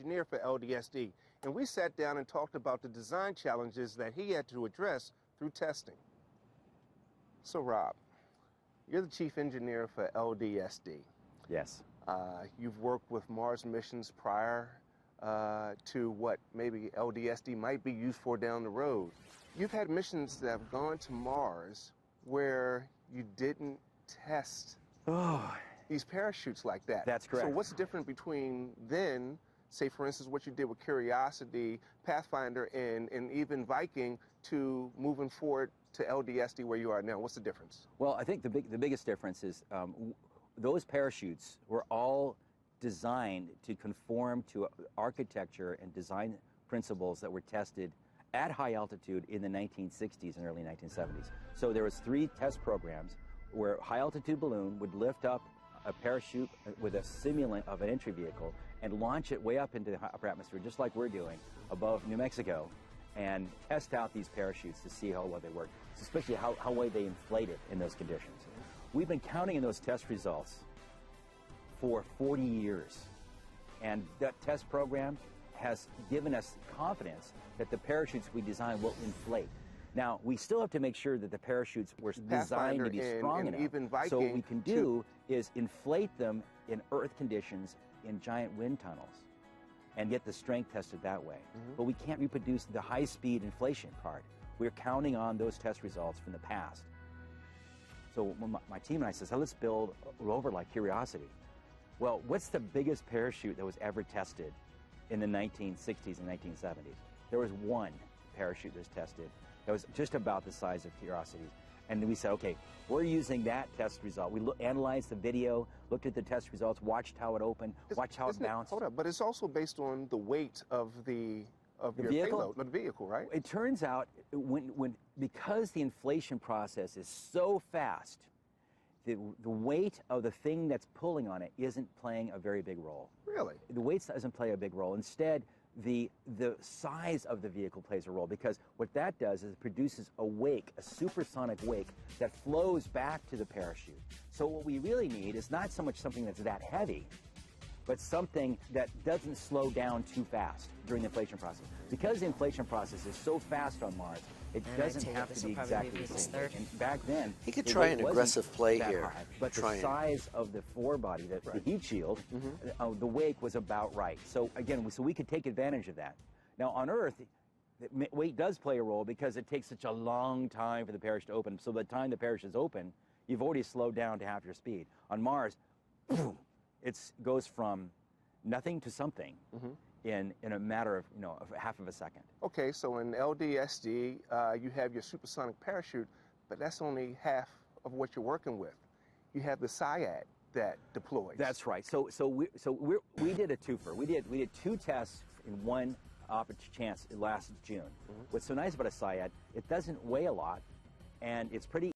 engineer for LDSD, and we sat down and talked about the design challenges that he had to address through testing. So Rob, you're the chief engineer for LDSD. Yes. You've worked with Mars missions prior to what maybe LDSD might be used for down the road. You've had missions that have gone to Mars where you didn't test these parachutes like that. That's correct. So what's different between then, say for instance what you did with Curiosity, Pathfinder, and even Viking, to moving forward to LDSD where you are now? What's the difference? Well, I think the biggest difference is those parachutes were all designed to conform to architecture and design principles that were tested at high altitude in the 1960s and early 1970s. So there was 3 test programs where high altitude balloon would lift up a parachute with a simulant of an entry vehicle and launch it way up into the upper atmosphere, just like we're doing above New Mexico, and test out these parachutes to see how well they work, especially how well they inflated in those conditions. We've been counting in those test results for 40 years, and that test program has given us confidence that the parachutes we design will inflate. Now, we still have to make sure that the parachutes were designed to be strong enough. Even Viking, so what we can do is inflate them in Earth conditions in giant wind tunnels and get the strength tested that way. But we can't reproduce the high-speed inflation part. We're counting on those test results from the past. So when my team and I said, let's build a rover like Curiosity. Well, what's the biggest parachute that was ever tested in the 1960s and 1970s? There was one parachute that was tested that was just about the size of Curiosity. And we said, okay, we're using that test result. We analyzed the video, looked at the test results, watched how it opened, watched how it bounced. Hold up, but it's also based on the weight of your vehicle? payload, the vehicle, right? It turns out, because the inflation process is so fast, the weight of the thing that's pulling on it isn't playing a very big role. Really? The weight doesn't play a big role. Instead, the size of the vehicle plays a role, because what that does is it produces a wake, a supersonic wake that flows back to the parachute. So what we really need is not so much something that's that heavy, but something that doesn't slow down too fast during the inflation process. Because the inflation process is so fast on Mars, it doesn't have to be exactly the same. And back then, he could try an aggressive play here. High, but the size of the forebody, the heat shield, the wake was about right. So again, so we could take advantage of that. Now on Earth, weight does play a role because it takes such a long time for the parachute to open. So by the time the parachute is open, you've already slowed down to half your speed. On Mars, boom, it goes from nothing to something in a matter of of half of a second. Okay, so in LDSD, you have your supersonic parachute, but that's only half of what you're working with. You have the SIAD that deploys. That's right. So we did a twofer. We did 2 tests in one chance last June. What's so nice about a SIAD, it doesn't weigh a lot, and it's pretty